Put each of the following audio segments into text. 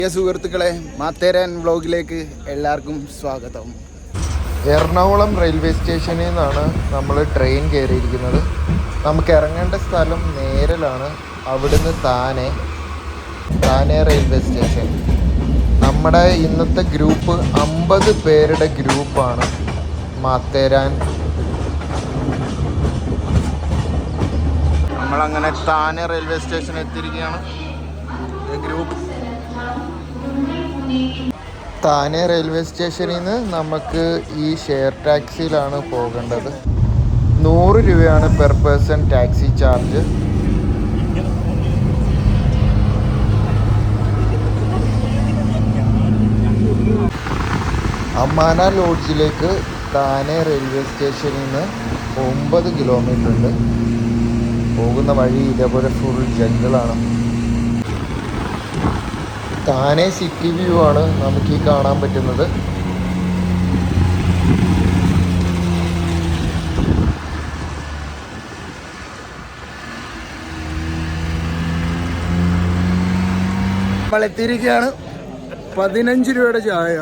പ്രിയ സുഹൃത്തുക്കളെ, മാത്തേരാൻ വ്ളോഗിലേക്ക് എല്ലാവർക്കും സ്വാഗതം. എറണാകുളം റെയിൽവേ സ്റ്റേഷനിൽ നിന്നാണ് നമ്മൾ ട്രെയിൻ കയറിയിരിക്കുന്നത്. നമുക്ക് ഇറങ്ങേണ്ട സ്ഥലം നേരലാണ്. അവിടുന്ന് താനെ റെയിൽവേ സ്റ്റേഷൻ. നമ്മുടെ ഇന്നത്തെ ഗ്രൂപ്പ് 50 പേരുടെ ഗ്രൂപ്പാണ്. മാത്തേരാൻ നമ്മളങ്ങനെ താനെ റെയിൽവേ സ്റ്റേഷൻ എത്തിയിരിക്കുകയാണ്. ഗ്രൂപ്പ് താനെ റെയിൽവേ സ്റ്റേഷനിൽ നിന്ന് നമുക്ക് ഈ ഷെയർ ടാക്സിയിലാണ് പോകേണ്ടത്. 100 രൂപയാണ് പെർ പേഴ്സൺ ടാക്സി ചാർജ്. അമ്മാന ലോഡ്ജിലേക്ക് താനെ റെയിൽവേ സ്റ്റേഷനിൽ നിന്ന് 9 കിലോമീറ്റർ ഉണ്ട്. പോകുന്ന വഴി ഇതേപോലെ ഫുൾ ജംഗിളാണ്. താനെ സിറ്റി വ്യൂ ആണ് നമുക്ക് ഈ കാണാൻ പറ്റുന്നത്. നമ്മൾ എത്തിയിരിക്കുകയാണ്. 15 രൂപയുടെ ചായ.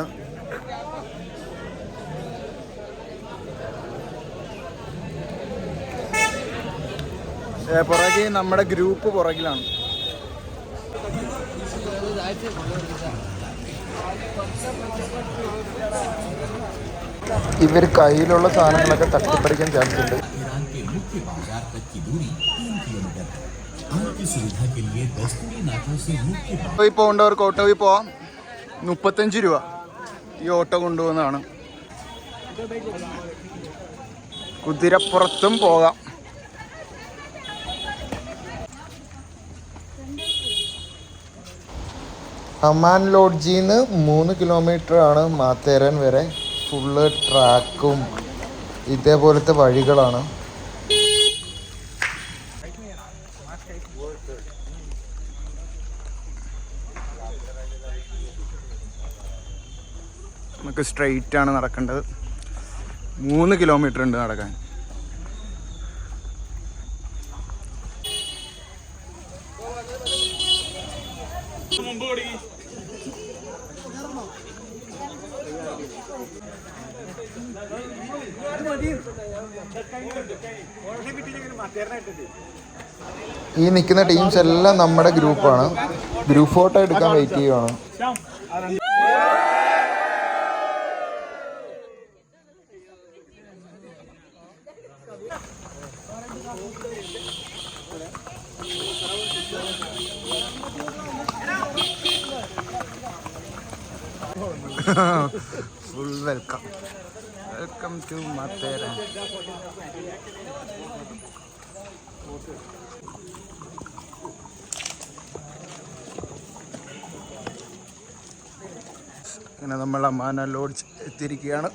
പുറകെ നമ്മുടെ ഗ്രൂപ്പ് പുറകിലാണ്. ഇവർ കയ്യിലുള്ള സാധനങ്ങളൊക്കെ തട്ടിപ്പറിക്കാൻ ചാൻസ് ഉണ്ട്. ഓട്ടോയിൽ പോകേണ്ടവർക്ക് ഓട്ടോയിൽ പോവാം. 35 രൂപ ഈ ഓട്ടോ കൊണ്ടുപോകുന്നതാണ്. കുതിരപ്പുറത്തും പോകാം. അമ്മാൻ ലോഡ്ജിൽ നിന്ന് 3 കിലോമീറ്റർ ആണ് മാത്തേരാൻ വരെ. ഫുള്ള് ട്രാക്കും ഇതേപോലത്തെ വഴികളാണ്. നമുക്ക് സ്ട്രെയിറ്റ് ആണ് നടക്കേണ്ടത്. 3 കിലോമീറ്റർ ഉണ്ട് നടക്കാൻ. ഈ നിൽക്കുന്ന ടീംസ് എല്ലാം നമ്മുടെ ഗ്രൂപ്പാണ്. ഗ്രൂപ്പ് ഫോട്ടോ എടുക്കാൻ വെയിറ്റ് ചെയ്യുവാണ്. Full welcome to Matheran. അങ്ങനെ നമ്മൾ അമ്മാന ലോഡ്ജ് എത്തിയിരിക്കുകയാണ്.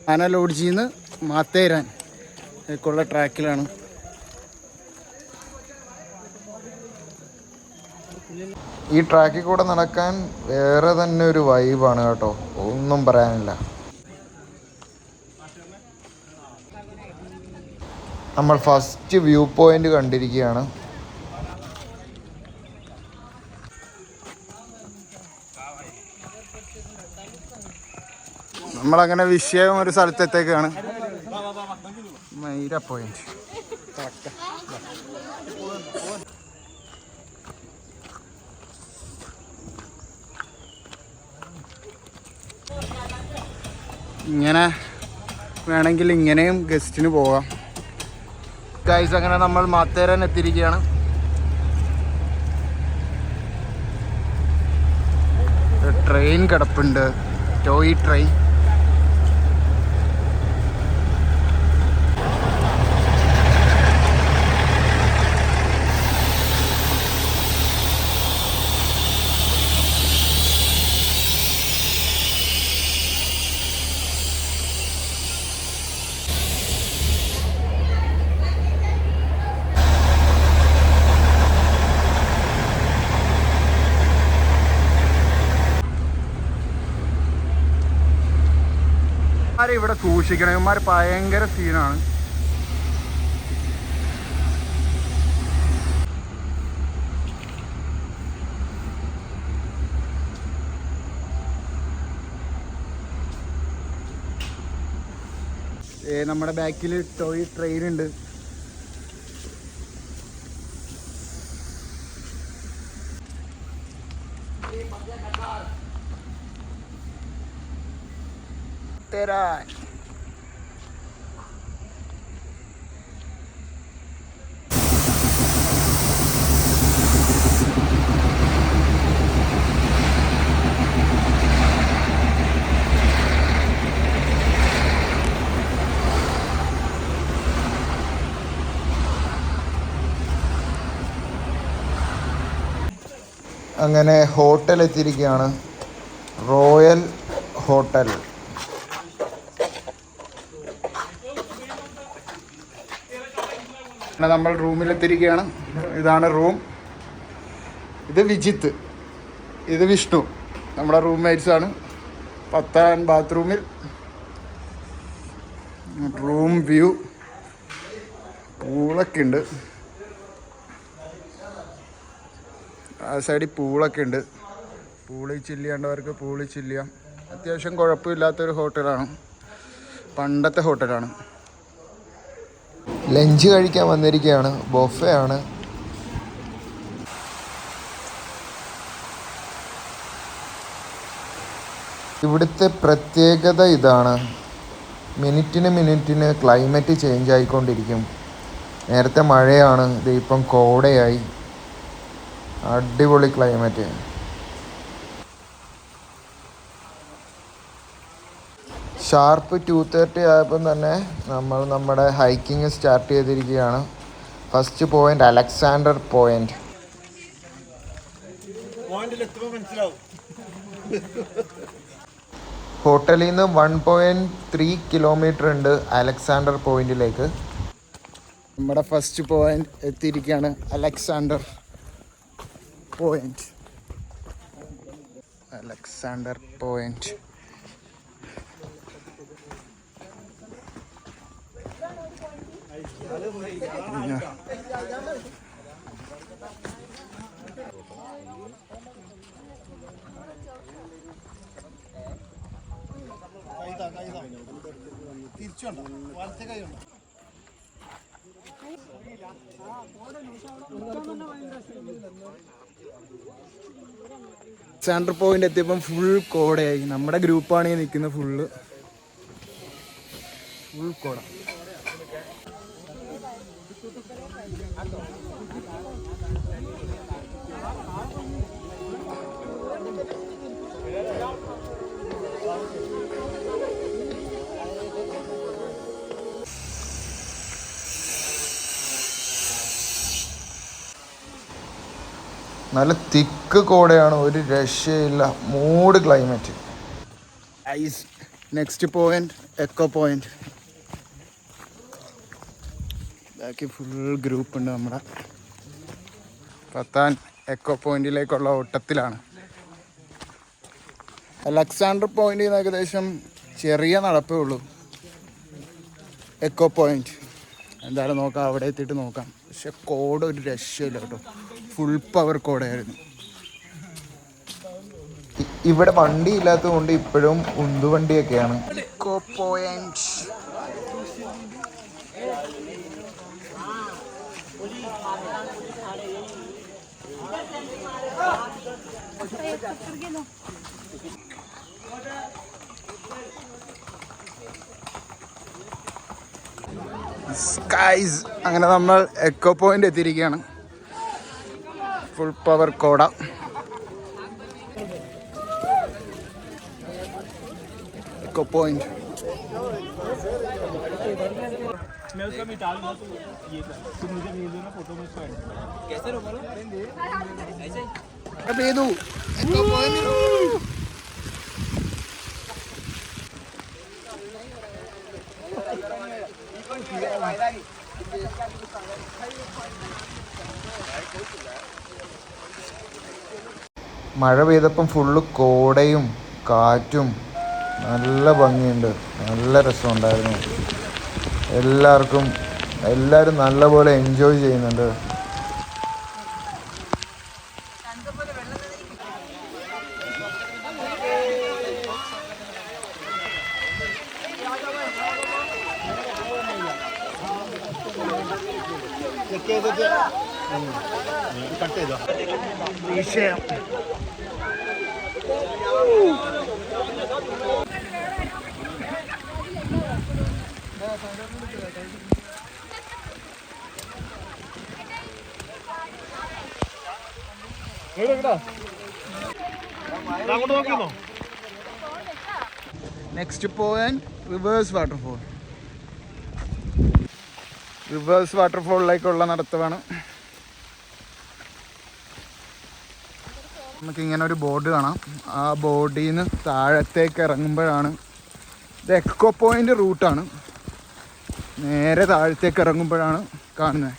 അമ്മാന ലോഡ്ജിൽ നിന്ന് മാത്തേരാൻ ക്കുള്ള ട്രാക്കിലാണ്. ഈ ട്രാക്കിൽ കൂടെ നടക്കാൻ വേറെ തന്നെ ഒരു വൈബാണ് കേട്ടോ, ഒന്നും പറയാനില്ല. നമ്മൾ ഫസ്റ്റ് വ്യൂ പോയിന്റ് കണ്ടിരിക്കുകയാണ്. നമ്മളങ്ങനെ വിഷയം ഒരു സ്ഥലത്തെത്തേക്കാണ്. മൈര പോയിന്റ്. ഇങ്ങനെ വേണമെങ്കിൽ ഇങ്ങനെയും ഗസ്റ്റിന് പോകാം. ഗൈസ്, അങ്ങനെ നമ്മൾ മാത്തേരാൻ എത്തിയിരിക്കുകയാണ്. ട്രെയിൻ കിടപ്പുണ്ട്, ടോയ് ട്രെയിൻ. ഇവിടെ സൂക്ഷിക്കണം, ഇവന്മാർ ഭയങ്കര സീനാണ്. നമ്മുടെ ബാക്കിൽ ടോയ് ട്രെയിൻ ഉണ്ട്. തെരാൻ അങ്ങനെ ഹോട്ടൽ എത്തിയിരിക്കുകയാണ്, റോയൽ ഹോട്ടൽ. നമ്മൾ റൂമിലെത്തിയിരിക്കുകയാണ്. ഇതാണ് റൂം. ഇത് വിജിത്ത്, ഇത് വിഷ്ണു, നമ്മുടെ റൂംമേറ്റ്സാണ്. 10ാം ബാത്റൂമിൽ റൂം വ്യൂ, പൂളൊക്കെ ഉണ്ട്. ആ സൈഡിൽ പൂളൊക്കെ ഉണ്ട്. പൂളിൽ ചില്ല് ചെയ്യേണ്ടവർക്ക് പൂളിൽ ചില്ല് ചെയ്യാം. അത്യാവശ്യം കുഴപ്പമില്ലാത്തൊരു ഹോട്ടലാണ്, പണ്ടത്തെ ഹോട്ടലാണ്. ലഞ്ച് കഴിക്കാൻ വന്നിരിക്കുകയാണ്, ബൊഫേ ആണ്. ഇവിടുത്തെ പ്രത്യേകത ഇതാണ്, മിനിറ്റിന് ക്ലൈമറ്റ് ചേഞ്ച് ആയിക്കൊണ്ടിരിക്കും. നേരത്തെ മഴയാണ്, ഇത് ഇപ്പം കോടയായി. അടിപൊളി ക്ലൈമറ്റ്. ഷാർപ്പ് 2:30 ആയപ്പം തന്നെ നമ്മൾ നമ്മുടെ ഹൈക്കിങ് സ്റ്റാർട്ട് ചെയ്തിരിക്കുകയാണ്. First point Alexander point. ഹോട്ടലിൽ നിന്ന് 1.3 കിലോമീറ്റർ ഉണ്ട് അലക്സാണ്ടർ പോയിന്റിലേക്ക്. നമ്മുടെ ഫസ്റ്റ് പോയിന്റ് എത്തിയിരിക്കുകയാണ്, Alexander point. Alexander point Alexander point എത്തിയപ്പം ഫുൾ കോടയായി. നമ്മുടെ ഗ്രൂപ്പാണ് ഈ നിൽക്കുന്നത്, ഫുൾ കോട. നല്ല തിക്ക് കോടയാണ്, ഒരു രക്ഷയില്ല. Mood climate. Next point echo point. ബാക്കി ഫുൾ ഗ്രൂപ്പ് ഉണ്ട്. നമ്മുടെ 10ാം എക്കോ പോയിന്റിലേക്കുള്ള ഓട്ടത്തിലാണ്. അലക്സാണ്ടർ പോയിന്റിൽ നിന്ന് ഏകദേശം ചെറിയ നടപ്പേ ഉള്ളൂ എക്കോ പോയിന്റ്. എന്തായാലും നോക്കാം, അവിടെ എത്തിയിട്ട് നോക്കാം. പക്ഷെ കോട ഒരു രക്ഷയില്ല കേട്ടോ, ഫുൾ പവർ കോടയായിരുന്നു. ഇവിടെ വണ്ടി ഇല്ലാത്തത് കൊണ്ട് ഇപ്പോഴും ഉന്തുവണ്ടിയൊക്കെയാണ്. Echo point skies. അങ്ങനെ നമ്മൾ എക്കോ പോയിന്റ് എത്തിയിരിക്കുകയാണ്, ഫുൾ പവർ കോട. एको पॉइंट मैं उसका भी डालूंगा तो ये तुम मुझे भेज दो ना फोटो में उसका कैसे रोको ऐसे दे दो एको पॉइंट മഴ പെയ്തപ്പം ഫുള്ള് കോടയും കാറ്റും നല്ല ഭംഗിയുണ്ട്, നല്ല രസമുണ്ടായിരുന്നു. എല്ലാവരും നല്ലപോലെ എൻജോയ് ചെയ്യുന്നുണ്ട്. Next point reverse waterfall. Reverse വാട്ടർഫോളിലേക്കുള്ള നടത്തമാണ്. നമുക്കിങ്ങനെ ഒരു ബോർഡ് കാണാം. ആ ബോർഡിൽ നിന്ന് താഴത്തേക്ക് ഇറങ്ങുമ്പോഴാണ് ഇത് എക്കോ പോയിൻ്റ് റൂട്ടാണ്. നേരെ താഴത്തേക്ക് ഇറങ്ങുമ്പോഴാണ് കാണുന്നത്.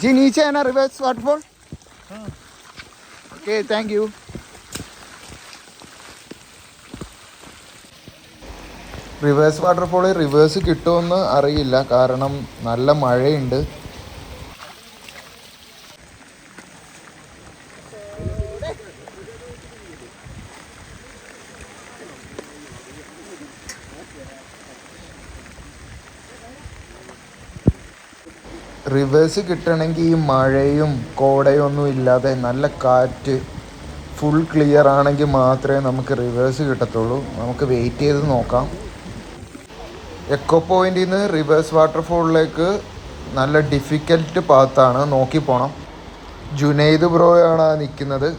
ജി നീച്ചെ ആണ് reverse waterfall. Okay, thank you. Reverse വാട്ടർഫോളിൽ റിവേഴ്സ് കിട്ടുമെന്ന് അറിയില്ല, കാരണം നല്ല മഴയുണ്ട്. റിവേഴ്സ് കിട്ടണമെങ്കിൽ ഈ മഴയും കോടയും ഒന്നും ഇല്ലാതെ നല്ല കാറ്റ് ഫുൾ ക്ലിയർ ആണെങ്കിൽ മാത്രമേ നമുക്ക് റിവേഴ്സ് കിട്ടത്തുള്ളൂ. നമുക്ക് വെയിറ്റ് ചെയ്ത് നോക്കാം. എക്കോ പോയിന്റിൽ നിന്ന് റിവേഴ്സ് വാട്ടർഫോളിലേക്ക് നല്ല ഡിഫിക്കൽട്ട് പാത്താണ്, നോക്കി പോകണം. ജുനൈദ് ബ്രോയാണ് നിൽക്കുന്നത്.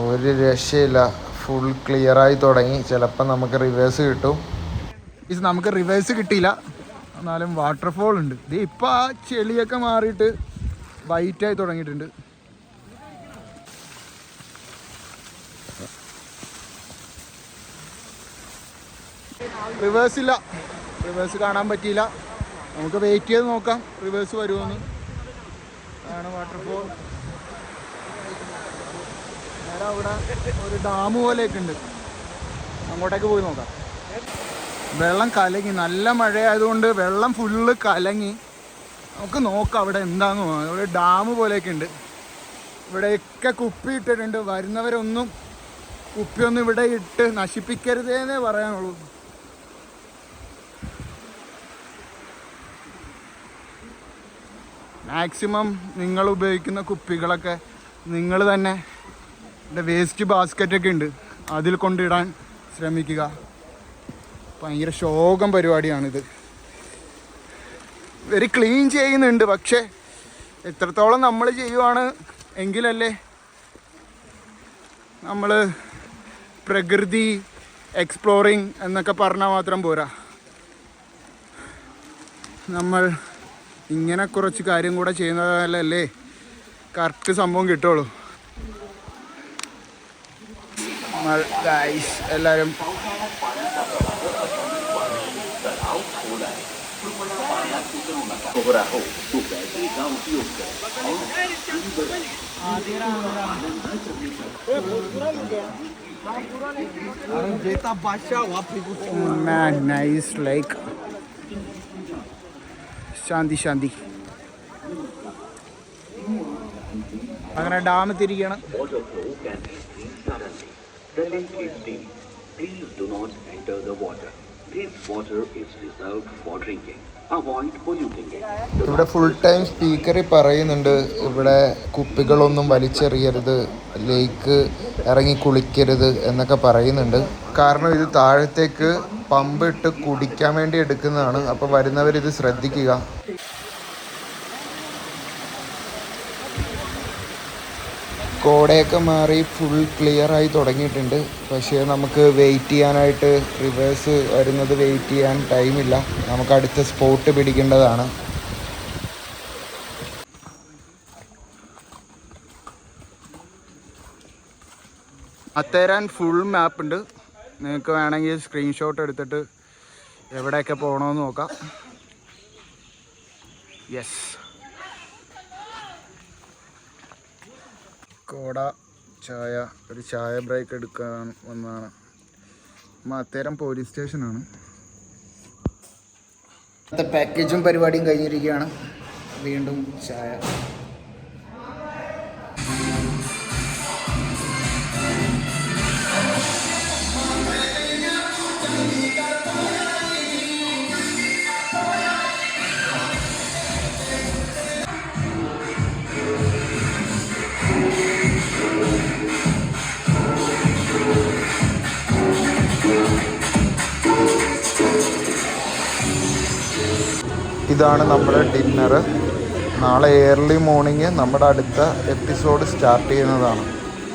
ഒരു രക്ഷയില്ല, ഫുൾ ക്ലിയറായി തുടങ്ങി. ചിലപ്പോൾ നമുക്ക് റിവേഴ്സ് കിട്ടും. നമുക്ക് റിവേഴ്സ് കിട്ടിയില്ല, എന്നാലും വാട്ടർഫോൾ ഉണ്ട്. ഇത് ഇപ്പോൾ ആ ചെളിയൊക്കെ മാറിയിട്ട് വൈറ്റായി തുടങ്ങിയിട്ടുണ്ട്. റിവേഴ്സ് ഇല്ല, റിവേഴ്സ് കാണാൻ പറ്റിയില്ല. നമുക്ക് വെയിറ്റ് ചെയ്ത് നോക്കാം റിവേഴ്സ് വരുമോയെന്ന്. ആണ് വാട്ടർഫോൾ. നേരെ അവിടെ ഒരു ഡാം പോലെയൊക്കെ ഉണ്ട്, അങ്ങോട്ടേക്ക് പോയി നോക്കാം. വെള്ളം കലങ്ങി, നല്ല മഴയായതുകൊണ്ട് വെള്ളം ഫുള്ള് കലങ്ങി. നമുക്ക് നോക്കാം അവിടെ എന്താണെന്ന് തോന്നുന്നത്. അവിടെ ഡാം പോലെയൊക്കെ ഉണ്ട്. ഇവിടെയൊക്കെ കുപ്പി ഇട്ടിട്ടുണ്ട്. വരുന്നവരൊന്നും കുപ്പിയൊന്നും ഇവിടെ ഇട്ട് നശിപ്പിക്കരുതേന്നേ പറയാനുള്ളൂ. മാക്സിമം നിങ്ങൾ ഉപയോഗിക്കുന്ന കുപ്പികളൊക്കെ നിങ്ങൾ തന്നെ വേസ്റ്റ് ബാസ്ക്കറ്റൊക്കെ ഉണ്ട്, അതിൽ കൊണ്ടിടാൻ ശ്രമിക്കുക. ഭയങ്കര ശോകം പരിപാടിയാണിത്. വെരി ക്ലീൻ ചെയ്യുന്നുണ്ട്, പക്ഷേ എത്രത്തോളം നമ്മൾ ചെയ്യുവാണ് എങ്കിലല്ലേ നമ്മൾ പ്രകൃതി എക്സ്പ്ലോറിങ് എന്നൊക്കെ പറഞ്ഞാൽ മാത്രം പോരാ. നമ്മൾ ഇങ്ങനെ കുറച്ച് കാര്യം കൂടെ ചെയ്യുന്നതല്ലേ കറക്റ്റ് സംഭവം കിട്ടുള്ളൂ. ഗൈസ് എല്ലാവരും നൈസ് ലൈക്ക് ശാന്തി ശാന്തി. അങ്ങനെ dam തിരികണം. The lake is deep. Please do not enter the water. This water is reserved for drinking. Avoid polluting it. ഇവിടെ ഫുൾ ടൈം സ്പീക്കറിൽ പറയുന്നുണ്ട് ഇവിടെ കുപ്പികളൊന്നും വലിച്ചെറിയരുത്, ലേക്ക് ഇറങ്ങി കുളിക്കരുത് എന്നൊക്കെ പറയുന്നുണ്ട്. കാരണം ഇത് താഴത്തേക്ക് പമ്പ് ഇട്ട് കുടിക്കാൻ വേണ്ടി എടുക്കുന്നതാണ്. അപ്പോൾ വരുന്നവരിത് ശ്രദ്ധിക്കുക. കോടയൊക്കെ മാറി ഫുൾ ക്ലിയറായി തുടങ്ങിയിട്ടുണ്ട്. പക്ഷേ നമുക്ക് വെയിറ്റ് ചെയ്യാനായിട്ട് റിവേഴ്സ് വരുന്നത് വെയിറ്റ് ചെയ്യാൻ ടൈമില്ല. നമുക്ക് അടുത്ത സ്പോട്ട് പിടിക്കേണ്ടതാണ്. അത്തേരാൻ ഫുൾ മാപ്പ് ഉണ്ട്. നിങ്ങൾക്ക് വേണമെങ്കിൽ സ്ക്രീൻഷോട്ട് എടുത്തിട്ട് എവിടെയൊക്കെ പോകണമെന്ന് നോക്കാം. യെസ്, കോട ഒരു ചായ ബ്രേക്ക് എടുക്കാൻ വന്നതാണ്. മാത്തേരം പോലീസ് സ്റ്റേഷനാണ്. ഇന്നത്തെ പാക്കേജും പരിപാടിയും കഴിഞ്ഞിരിക്കുകയാണ്. വീണ്ടും ചായ. ഇതാണ് നമ്മുടെ ഡിന്നർ. നാളെ ഏർലി മോർണിംഗ് നമ്മുടെ അടുത്ത എപ്പിസോഡ് സ്റ്റാർട്ട് ചെയ്യുന്നതാണ്.